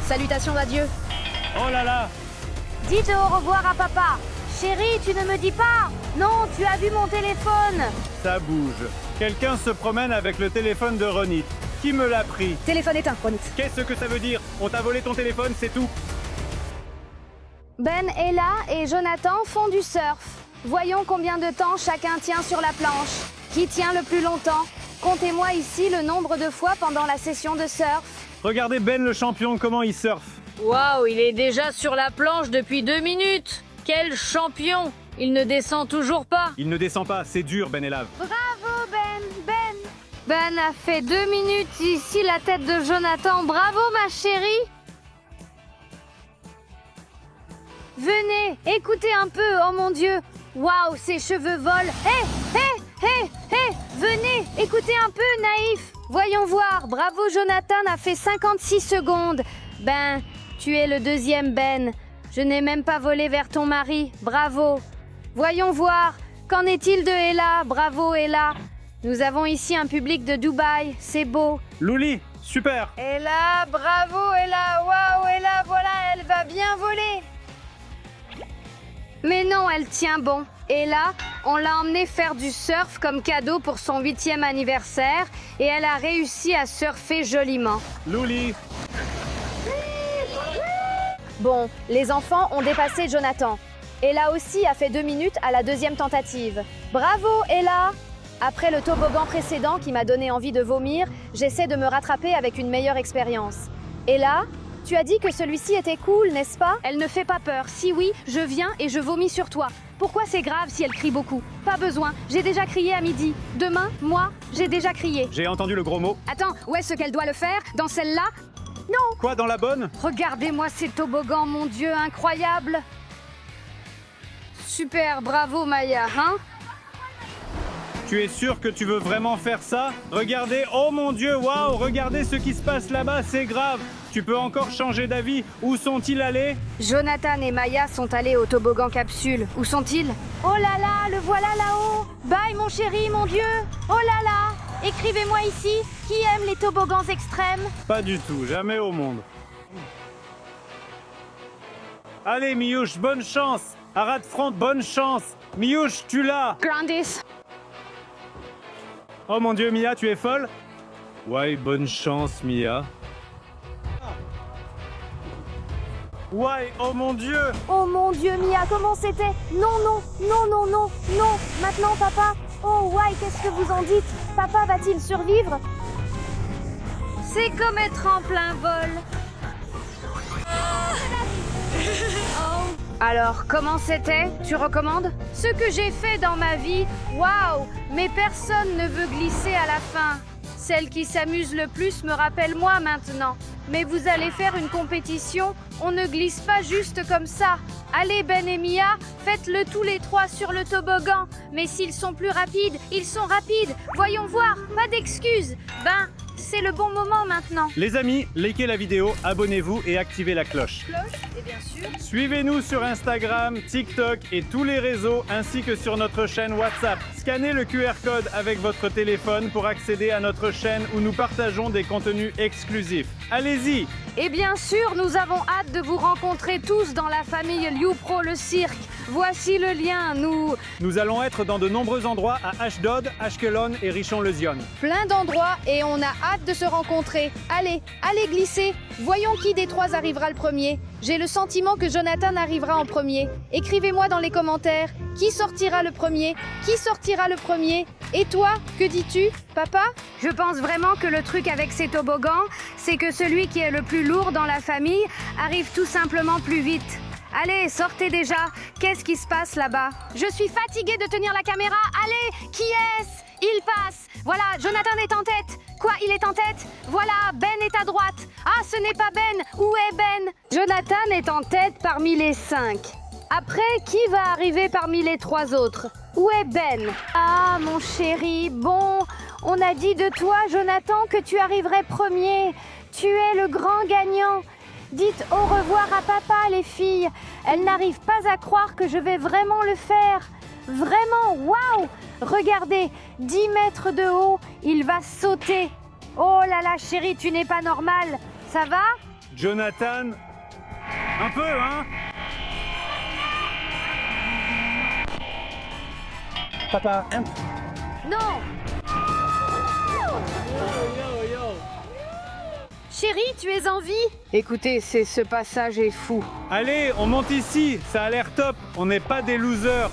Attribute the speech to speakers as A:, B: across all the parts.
A: Salutations d'adieu.
B: Oh là là!
A: Dites au revoir à papa. Chérie, tu ne me dis pas. Non, tu as vu mon téléphone.
B: Ça bouge. Quelqu'un se promène avec le téléphone de Ronit. Qui me l'a pris?
A: Téléphone éteint, Ronit.
B: Qu'est-ce que ça veut dire? On t'a volé ton téléphone, c'est tout?
A: Ben, Ella et Jonathan font du surf. Voyons combien de temps chacun tient sur la planche. Qui tient le plus longtemps? Comptez-moi ici le nombre de fois pendant la session de surf.
B: Regardez Ben le champion, comment il surfe.
C: Waouh, il est déjà sur la planche depuis 2 minutes. Quel champion! Il ne descend toujours pas.
B: Il ne descend pas, c'est dur, Ben Elav.
A: Bravo, Ben. Ben a fait 2 minutes ici la tête de Jonathan. Bravo, ma chérie. Venez, écoutez un peu, oh mon Dieu. Waouh, ses cheveux volent. Hé, venez, écoutez un peu, naïf. Voyons voir, bravo Jonathan a fait 56 secondes. Ben, tu es le deuxième Ben. Je n'ai même pas volé vers ton mari, bravo. Voyons voir, qu'en est-il de Ella? Bravo Ella. Nous avons ici un public de Dubaï, c'est beau.
B: Louli, super.
A: Ella, bravo Ella, waouh Ella, voilà, elle va bien voler. Mais non, elle tient bon. Ella, on l'a emmenée faire du surf comme cadeau pour son 8e anniversaire et elle a réussi à surfer joliment.
B: Louli.
A: Bon, les enfants ont dépassé Jonathan. Ella aussi a fait 2 minutes à la 2e tentative. Bravo Ella! Après le toboggan précédent qui m'a donné envie de vomir, j'essaie de me rattraper avec une meilleure expérience. Ella, tu as dit que celui-ci était cool, n'est-ce pas? Elle ne fait pas peur. Si oui, je viens et je vomis sur toi. Pourquoi c'est grave si elle crie beaucoup? Pas besoin, j'ai déjà crié à midi. Demain, moi, j'ai déjà crié.
B: J'ai entendu le gros mot.
A: Attends, où est-ce qu'elle doit le faire? Dans celle-là? Non!
B: Quoi, dans la bonne?
A: Regardez-moi ces toboggans, mon Dieu, incroyable! Super, bravo Maya, hein?
B: Tu es sûr que tu veux vraiment faire ça? Regardez, oh mon Dieu, waouh, regardez ce qui se passe là-bas, c'est grave. Tu peux encore changer d'avis. Où sont-ils allés?
A: Jonathan et Maya sont allés au toboggan capsule. Où sont-ils? Oh là là, le voilà là-haut! Bye mon chéri, mon Dieu! Oh là là! Écrivez-moi ici, qui aime les toboggans extrêmes?
B: Pas du tout, jamais au monde. Allez, Miouche, bonne chance. Arad Front, bonne chance. Miouche, tu l'as.
A: Grandis!
B: Oh mon Dieu, Mia, tu es folle? Ouais, bonne chance, Mia. Ouais, oh mon Dieu!
A: Oh mon Dieu, Mia, comment c'était? Non, maintenant papa! Oh, ouais, qu'est-ce que vous en dites? Papa va-t-il survivre? C'est comme être en plein vol. Alors, comment c'était? Tu recommandes? Ce que j'ai fait dans ma vie, waouh! Mais personne ne veut glisser à la fin. Celle qui s'amuse le plus me rappelle moi maintenant. Mais vous allez faire une compétition, on ne glisse pas juste comme ça. Allez Ben et Mia, faites-le tous les 3 sur le toboggan. Mais s'ils sont plus rapides, ils sont rapides. Voyons voir, pas d'excuses. Ben, c'est le bon moment maintenant.
B: Les amis, likez la vidéo, abonnez-vous et activez la cloche.
A: Et bien sûr...
B: Suivez-nous sur Instagram, TikTok et tous les réseaux ainsi que sur notre chaîne WhatsApp. Scannez le QR code avec votre téléphone pour accéder à notre chaîne où nous partageons des contenus exclusifs. Allez-y!
A: Et bien sûr, nous avons hâte de vous rencontrer tous dans la famille Liu Pro le cirque. Voici le lien,
B: Nous allons être dans de nombreux endroits à Ashdod, Ashkelon et Rishon-LeZion.
A: plein d'endroits et on a hâte de se rencontrer. Allez glisser. Voyons qui des 3 arrivera le premier. J'ai le sentiment que Jonathan arrivera en premier. Écrivez-moi dans les commentaires. Qui sortira le premier? Qui sortira le premier? Et toi, que dis-tu, papa? Je pense vraiment que le truc avec ces toboggans, c'est que celui qui est le plus lourd dans la famille arrive tout simplement plus vite. Allez, sortez déjà. Qu'est-ce qui se passe là-bas? Je suis fatiguée de tenir la caméra. Allez, qui est-ce? Il passe. Voilà, Jonathan est en tête. Quoi, il est en tête? Voilà, Ben est à droite. Ah, ce n'est pas Ben. Où est Ben? Jonathan est en tête parmi les 5. Après, qui va arriver parmi les 3 autres? Où est Ben? Ah, mon chéri, bon, on a dit de toi, Jonathan, que tu arriverais premier. Tu es le grand gagnant. Dites au revoir à papa, les filles. Elle n'arrive pas à croire que je vais vraiment le faire. Vraiment, waouh! Regardez, 10 mètres de haut, il va sauter. Oh là là, chérie, tu n'es pas normale. Ça va?
B: Jonathan? Un peu, hein? Papa,
A: Non! Chérie, tu es en vie? Écoutez, ce passage est fou.
B: allez, on monte ici, ça a l'air top, on n'est pas des losers.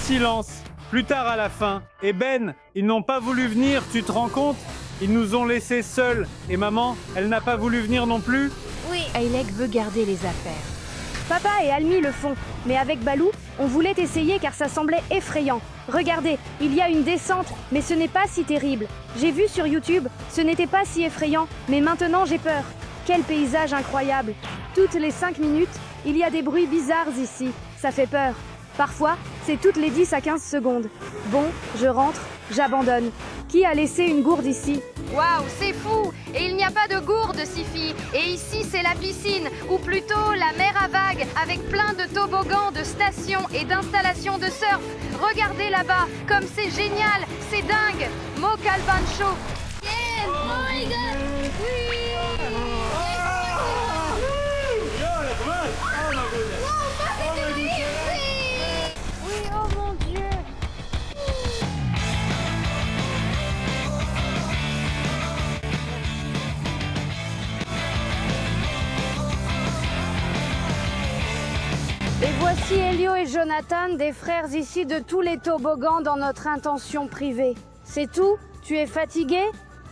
B: Silence, plus tard à la fin. Et Ben, ils n'ont pas voulu venir, tu te rends compte? Ils nous ont laissés seuls. Et maman, elle n'a pas voulu venir non plus?
A: Oui. Ailek veut garder les affaires. Papa et Almi le font, mais avec Balou, on voulait essayer car ça semblait effrayant. Regardez, il y a une descente, mais ce n'est pas si terrible. J'ai vu sur YouTube, ce n'était pas si effrayant, mais maintenant j'ai peur. Quel paysage incroyable. Toutes les 5 minutes, il y a des bruits bizarres ici. Ça fait peur. Parfois, c'est toutes les 10 à 15 secondes. Bon, je rentre, j'abandonne. Qui a laissé une gourde ici?
D: Waouh, c'est fou! Et il n'y a pas de gourde, Sifi. Et ici, c'est la piscine, ou plutôt la mer à vagues, avec plein de toboggans, de stations et d'installations de surf. Regardez là-bas, comme c'est génial, c'est dingue! Mokal Bancho. Yeah! Oh my god! Oui!
A: Oui, oh mon Dieu! Et voici Elio et Jonathan, des frères ici de tous les toboggans dans notre intention privée. C'est tout? Tu es fatigué?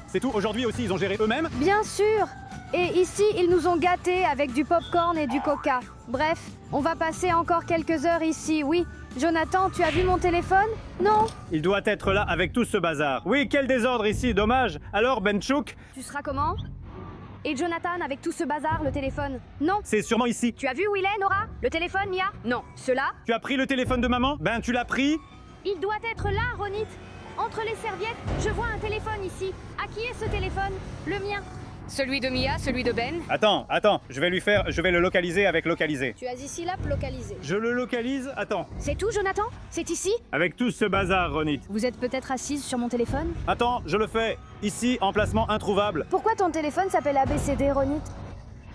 B: C'est tout, aujourd'hui aussi ils ont géré eux-mêmes?
A: Bien sûr! Et ici, ils nous ont gâtés avec du popcorn et du coca. Bref, on va passer encore quelques heures ici, oui. Jonathan, tu as vu mon téléphone? Non?
B: Il doit être là avec tout ce bazar. Oui, quel désordre ici, dommage. Alors, Benchouk?
A: Tu seras comment? Et Jonathan, avec tout ce bazar, le téléphone? Non?
B: C'est sûrement ici.
A: Tu as vu où il est, Nora? Le téléphone, Mia? Non. Cela?
B: Tu as pris le téléphone de maman? Ben, tu l'as pris?
A: Il doit être là, Ronit. Entre les serviettes, je vois un téléphone ici. À qui est ce téléphone? Le mien.
D: Celui de Mia, celui de Ben.
B: Attends, je vais le localiser avec localiser.
A: Tu as ici l'app localisée.
B: Je le localise, attends.
A: C'est tout, Jonathan? C'est ici?
B: Avec tout ce bazar, Ronit.
A: Vous êtes peut-être assise sur mon téléphone?
B: Attends, je le fais. Ici, emplacement introuvable.
A: Pourquoi ton téléphone s'appelle ABCD, Ronit?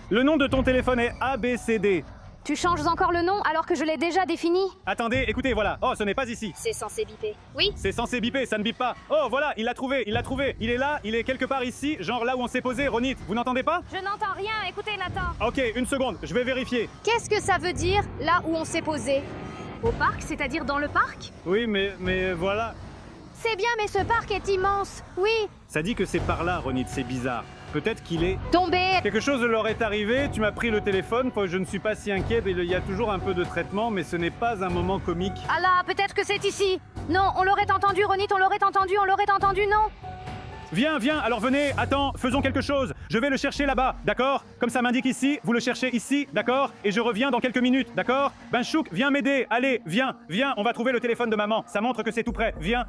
B: Le nom de ton téléphone est ABCD.
A: Tu changes encore le nom alors que je l'ai déjà défini?
B: Attendez, écoutez, voilà. Oh, ce n'est pas ici.
A: C'est censé biper. Oui?
B: C'est censé biper, ça ne bip pas. Oh, voilà, il l'a trouvé. Il est là, il est quelque part ici, genre là où on s'est posé, Ronit. Vous n'entendez pas?
A: Je n'entends rien, écoutez Nathan.
B: Ok, une seconde, je vais vérifier.
A: Qu'est-ce que ça veut dire, là où on s'est posé? Au parc, c'est-à-dire dans le parc?
B: Oui, mais voilà.
A: C'est bien, mais ce parc est immense. Oui.
B: Ça dit que c'est par là, Ronit, c'est bizarre. Peut-être qu'il est...
A: Tombé.
B: Quelque chose leur est arrivé, tu m'as pris le téléphone, je ne suis pas si inquiet, il y a toujours un peu de traitement, mais ce n'est pas un moment comique.
A: Ah là, peut-être que c'est ici. Non, on l'aurait entendu, Ronit, on l'aurait entendu, non.
B: Viens, alors venez, attends, faisons quelque chose. Je vais le chercher là-bas, d'accord? Comme ça m'indique ici, vous le cherchez ici, d'accord? Et je reviens dans quelques minutes, d'accord? Benchouk, viens m'aider, allez, viens, on va trouver le téléphone de maman. Ça montre que c'est tout près, viens.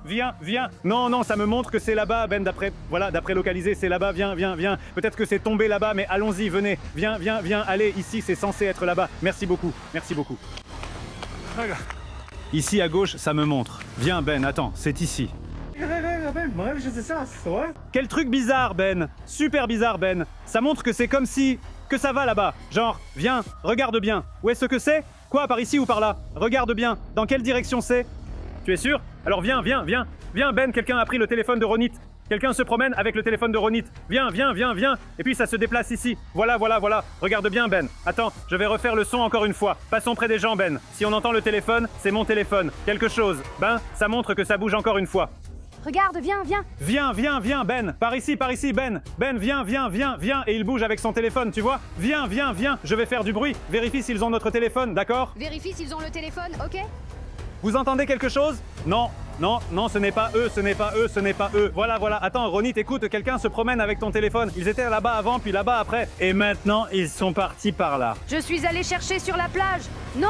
B: Non, ça me montre que c'est là-bas, Ben, d'après localiser, c'est là-bas, viens. Peut-être que c'est tombé là-bas, mais allons-y, venez. Viens, allez, ici, c'est censé être là-bas. Merci beaucoup. Ici à gauche, ça me montre. Viens, Ben, attends, c'est ici. Quel truc bizarre, Ben. Super bizarre, Ben. Ça montre que c'est comme si... que ça va là-bas. Genre, viens, regarde bien. Où est-ce que c'est? Quoi, par ici ou par là? Regarde bien. Dans quelle direction c'est? Tu es sûr? Alors viens, Ben, quelqu'un a pris le téléphone de Ronit. Quelqu'un se promène avec le téléphone de Ronit. Viens. Et puis ça se déplace ici. Voilà. Regarde bien, Ben. Attends, je vais refaire le son encore une fois. Passons près des gens, Ben. Si on entend le téléphone, c'est mon téléphone. Quelque chose. Ben, ça montre que ça bouge encore une fois.
A: Regarde, viens.
B: Viens, Ben. Par ici, Ben. Ben, viens. Et il bouge avec son téléphone, tu vois? Viens. Je vais faire du bruit. Vérifie s'ils ont notre téléphone, d'accord?
A: Vérifie s'ils ont le téléphone, ok?
B: Vous entendez quelque chose? Non, ce n'est pas eux. Voilà. Attends, Ronit, écoute, quelqu'un se promène avec ton téléphone. Ils étaient là-bas avant, puis là-bas après. Et maintenant, ils sont partis par là.
A: Je suis allée chercher sur la plage. Non.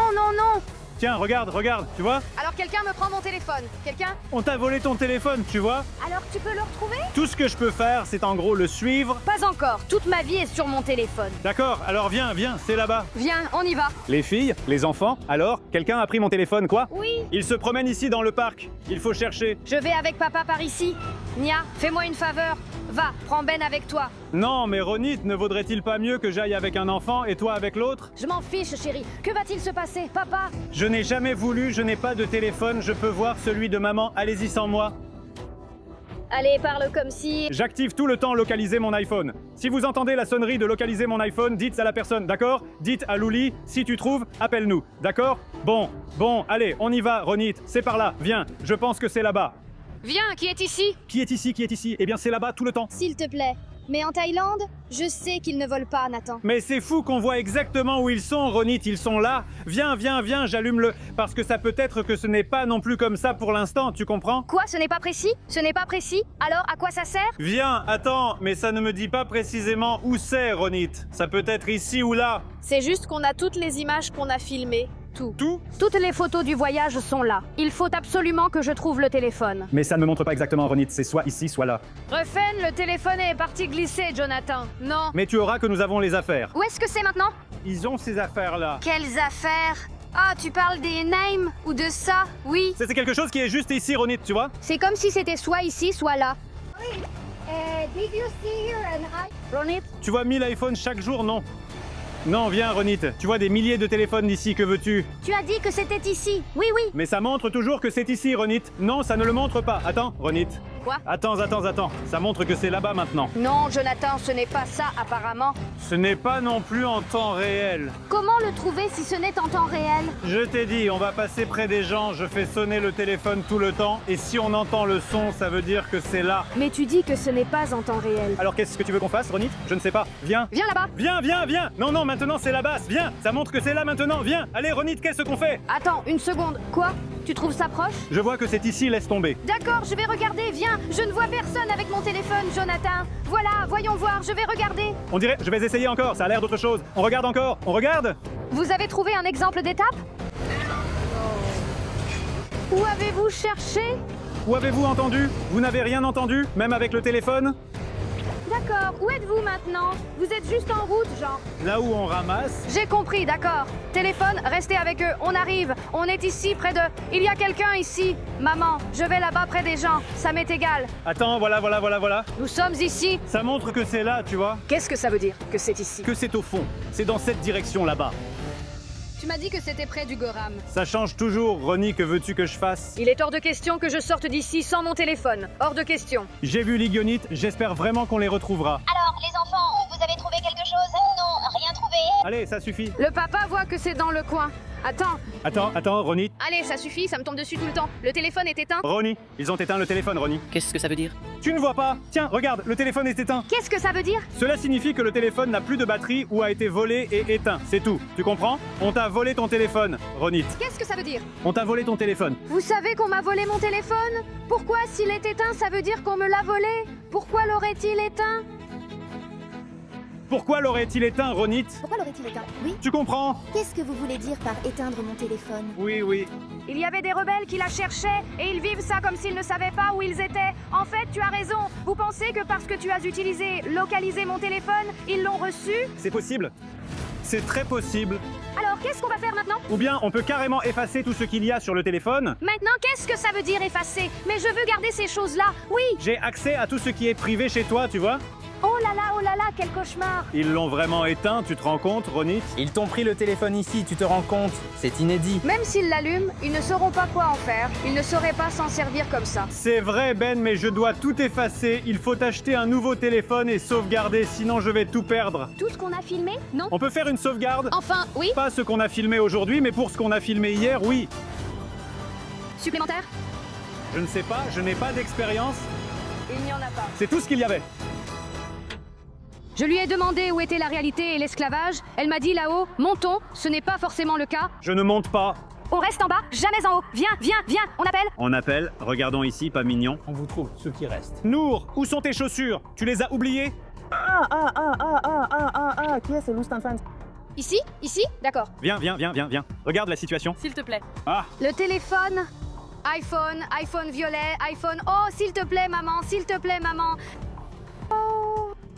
B: Tiens, regarde, tu vois?
A: Alors quelqu'un me prend mon téléphone. Quelqu'un?
B: On t'a volé ton téléphone, tu vois?
A: Alors tu peux le retrouver?
B: Tout ce que je peux faire, c'est en gros le suivre.
A: Pas encore. Toute ma vie est sur mon téléphone.
B: D'accord, alors viens, c'est là-bas.
A: Viens, on y va.
B: Les filles, les enfants, alors? Quelqu'un a pris mon téléphone, quoi?
A: Oui.
B: Il se promène ici dans le parc. Il faut chercher.
A: Je vais avec papa par ici. Nia, fais-moi une faveur. Va, prends Ben avec toi.
B: Non, mais Ronit, ne vaudrait-il pas mieux que j'aille avec un enfant et toi avec l'autre?
A: Je m'en fiche, chérie. Que va-t-il se passer, papa?
B: Je n'ai jamais voulu, je n'ai pas de téléphone, je peux voir celui de maman, allez-y sans moi.
A: Allez, parle comme si...
B: J'active tout le temps localiser mon iPhone. Si vous entendez la sonnerie de localiser mon iPhone, dites à la personne, d'accord? Dites à Louli, si tu trouves, appelle-nous, d'accord? Bon, allez, on y va, Ronit, c'est par là, viens, je pense que c'est là-bas.
A: Viens, qui est ici?
B: Qui est ici, qui est ici? Eh bien c'est là-bas tout le temps.
A: S'il te plaît. Mais en Thaïlande, je sais qu'ils ne volent pas, Nathan.
B: Mais c'est fou qu'on voit exactement où ils sont, Ronit, ils sont là. Viens, j'allume-le. Parce que ça peut être que ce n'est pas non plus comme ça pour l'instant, tu comprends?
A: Quoi, ce n'est pas précis? Ce n'est pas précis? Alors, à quoi ça sert?
B: Viens, attends, mais ça ne me dit pas précisément où c'est, Ronit. Ça peut être ici ou là.
A: C'est juste qu'on a toutes les images qu'on a filmées. Tout.
B: Tout?
A: Toutes les photos du voyage sont là. Il faut absolument que je trouve le téléphone.
B: Mais ça ne me montre pas exactement, Ronit, c'est soit ici, soit là.
C: Ruffen, le téléphone est parti glisser, Jonathan. Non.
B: Mais tu auras que nous avons les affaires.
D: Où est-ce que c'est maintenant?
B: Ils ont ces affaires-là.
D: Quelles affaires? Ah, tu parles des names ou de ça? Oui.
B: C'est quelque chose qui est juste ici, Ronit, tu vois?
A: C'est comme si c'était soit ici, soit là.
C: Ronit,
B: Tu vois 1000 iPhones chaque jour, non? Non, viens, Ronit. Tu vois des milliers de téléphones d'ici, que veux-tu?
A: Tu as dit que c'était ici. Oui, oui.
B: Mais ça montre toujours que c'est ici, Ronit. Non, ça ne le montre pas. Attends, Ronit.
A: Quoi?
B: Attends. Ça montre que c'est là-bas maintenant.
A: Non, Jonathan, ce n'est pas ça, apparemment.
B: Ce n'est pas non plus en temps réel.
A: Comment le trouver si ce n'est en temps réel?
B: Je t'ai dit, on va passer près des gens, je fais sonner le téléphone tout le temps, et si on entend le son, ça veut dire que c'est là.
A: Mais tu dis que ce n'est pas en temps réel.
B: Alors qu'est-ce que tu veux qu'on fasse, Ronit? Je ne sais pas. Viens.
A: Viens là-bas.
B: Viens. Non, maintenant c'est la basse. Viens, ça montre que c'est là maintenant. Viens. Allez, Ronit, qu'est-ce qu'on fait?
A: Attends, une seconde. Quoi? Tu trouves ça proche?
B: Je vois que c'est ici, laisse tomber.
A: D'accord, je vais regarder. Viens. Je ne vois personne avec mon téléphone, Jonathan. Voilà, voyons voir. Je vais regarder.
B: On dirait, je vais essayer encore, ça a l'air d'autre chose. On regarde encore, on regarde.
A: Vous avez trouvé un exemple d'étape? Où avez-vous cherché?
B: Où avez-vous entendu? Vous n'avez rien entendu, même avec le téléphone?
A: D'accord, où êtes-vous maintenant? Vous êtes juste en route, genre.
B: Là où on ramasse.
A: J'ai compris, d'accord. Téléphone, restez avec eux, on arrive. On est ici, près de... Il y a quelqu'un ici. Maman, je vais là-bas près des gens, ça m'est égal.
B: Attends, voilà.
A: Nous sommes ici.
B: Ça montre que c'est là, tu vois.
A: Qu'est-ce que ça veut dire, que c'est ici?
B: Que c'est au fond. C'est dans cette direction là-bas.
A: Tu m'as dit que c'était près du Goram.
B: Ça change toujours, Ronnie, que veux-tu que je fasse?
C: il est hors de question que je sorte d'ici sans mon téléphone. Hors de question.
B: J'ai vu l'Igonite, j'espère vraiment qu'on les retrouvera.
E: Alors, les enfants, vous avez trouvé quelque chose? Non, rien trouvé.
B: Allez, ça suffit.
A: Le papa voit que c'est dans le coin.
B: Attends, Ronnie.
A: Allez, ça suffit, ça me tombe dessus tout le temps. Le téléphone est éteint.
B: Ronnie, ils ont éteint le téléphone, Ronnie.
F: Qu'est-ce que ça veut dire?
B: Tu ne vois pas? Tiens, regarde, le téléphone est éteint.
A: Qu'est-ce que ça veut dire?
B: Cela signifie que le téléphone n'a plus de batterie ou a été volé et éteint. C'est tout. Tu comprends? On t'a volé ton téléphone, Ronnie.
A: Qu'est-ce que ça veut dire?
B: On t'a volé ton téléphone.
A: Vous savez qu'on m'a volé mon téléphone? Pourquoi, s'il est éteint, ça veut dire qu'on me l'a volé? Pourquoi l'aurait-il éteint?
B: Pourquoi l'aurait-il éteint, Ronit?
E: Pourquoi l'aurait-il éteint? Oui.
B: Tu comprends?
E: Qu'est-ce que vous voulez dire par éteindre mon téléphone?
B: Oui.
A: Il y avait des rebelles qui la cherchaient et ils vivent ça comme s'ils ne savaient pas où ils étaient. En fait, tu as raison. Vous pensez que parce que tu as localisé mon téléphone, ils l'ont reçu?
B: C'est possible. C'est très possible.
A: Alors, qu'est-ce qu'on va faire maintenant?
B: Ou bien on peut carrément effacer tout ce qu'il y a sur le téléphone.
A: Maintenant, qu'est-ce que ça veut dire effacer? Mais je veux garder ces choses-là, oui!
B: J'ai accès à tout ce qui est privé chez toi, tu vois?
A: Oh là là, quel cauchemar!
B: Ils l'ont vraiment éteint, tu te rends compte, Ronit?
F: Ils t'ont pris le téléphone ici, tu te rends compte? C'est inédit.
A: Même s'ils l'allument, ils ne sauront pas quoi en faire. Ils ne sauraient pas s'en servir comme ça.
B: C'est vrai, Ben, mais je dois tout effacer. Il faut acheter un nouveau téléphone et sauvegarder, sinon je vais tout perdre.
A: Tout ce qu'on a filmé? Non?
B: On peut faire une sauvegarde?
A: Enfin, oui.
B: Pas ce qu'on a filmé aujourd'hui, mais pour ce qu'on a filmé hier, oui.
A: Supplémentaire?
B: Je ne sais pas, je n'ai pas d'expérience.
C: Il n'y en a pas.
B: C'est tout ce qu'il y avait.
A: Je lui ai demandé où était la réalité et l'esclavage. Elle m'a dit là-haut, montons, ce n'est pas forcément le cas.
B: Je ne monte pas.
A: On reste en bas, jamais en haut. Viens, on appelle.
B: On appelle, regardons ici, pas mignon.
G: On vous trouve ceux qui restent.
B: Nour, où sont tes chaussures? Tu les as oubliées?
F: Qui est ce loup enfant?
A: Ici? D'accord.
B: Viens. Regarde la situation.
C: S'il te plaît.
B: Ah,
A: Le téléphone. iPhone violet, iPhone... Oh, s'il te plaît, maman.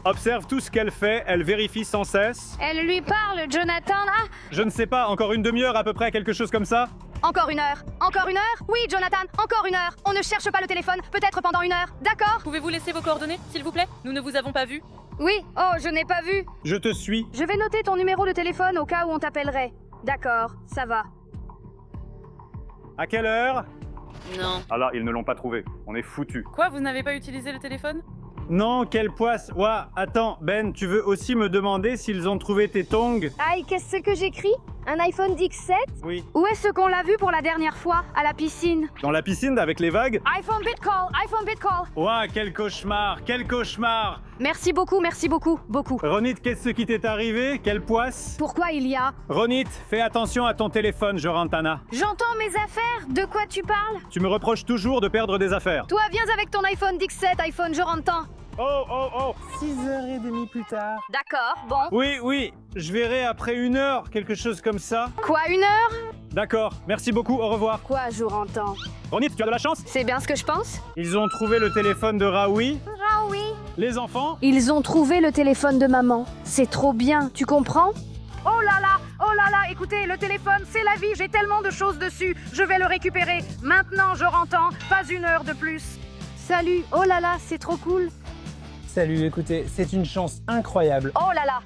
B: observe tout ce qu'elle fait, elle vérifie sans cesse.
A: Elle lui parle, Jonathan. Ah,
B: Je ne sais pas, encore une demi-heure à peu près, quelque chose comme ça?
D: Encore une heure. Encore une heure? Oui, Jonathan, encore une heure. On ne cherche pas le téléphone, peut-être pendant une heure. D'accord?
G: Pouvez-vous laisser vos coordonnées, s'il vous plaît? Nous ne vous avons pas vu.
D: Oui. Oh, je n'ai pas vu.
B: Je te suis.
A: Je vais noter ton numéro de téléphone au cas où on t'appellerait. D'accord, ça va.
B: À quelle heure?
G: Non.
B: Alors, ils ne l'ont pas trouvé. On est foutus.
G: Quoi, vous n'avez pas utilisé le téléphone?
B: Non, quelle poisse. Ouah, attends, Ben, tu veux aussi me demander s'ils ont trouvé tes tongs?
A: Aïe, qu'est-ce que j'écris? Un iPhone X7?
B: Oui.
A: Où est-ce qu'on l'a vu pour la dernière fois? À la piscine.
B: Dans la piscine avec les vagues?
A: iPhone BitCall, iPhone BitCall.
B: Ouah, quel cauchemar, quel cauchemar.
A: Merci beaucoup, beaucoup.
B: Ronit, qu'est-ce qui t'est arrivé? Quelle poisse?
A: Pourquoi il y a?
B: Ronit, fais attention à ton téléphone, Jorantana.
A: J'entends mes affaires. De quoi tu parles?
B: Tu me reproches toujours de perdre des affaires.
A: Toi, viens avec ton iPhone X7, iPhone, je rentre.
B: Oh, oh, oh.
F: 6h30 plus tard.
D: D'accord, bon.
B: Oui, je verrai après 1 heure, quelque chose comme ça.
A: Quoi, 1 heure?
B: D'accord, merci beaucoup, au revoir.
A: Quoi, je rentre?
B: Ronit, tu as de la chance?
A: C'est bien ce que je pense?
B: Ils ont trouvé le téléphone de Raoui.
D: Raoui.
B: Les enfants?
A: Ils ont trouvé le téléphone de maman. C'est trop bien, tu comprends?
D: Oh là là, écoutez, le téléphone, c'est la vie, j'ai tellement de choses dessus. Je vais le récupérer. Maintenant, je rentre, pas 1 heure de plus.
A: Salut, oh là là, c'est trop cool.
F: Salut, écoutez, c'est une chance incroyable.
D: Oh là là,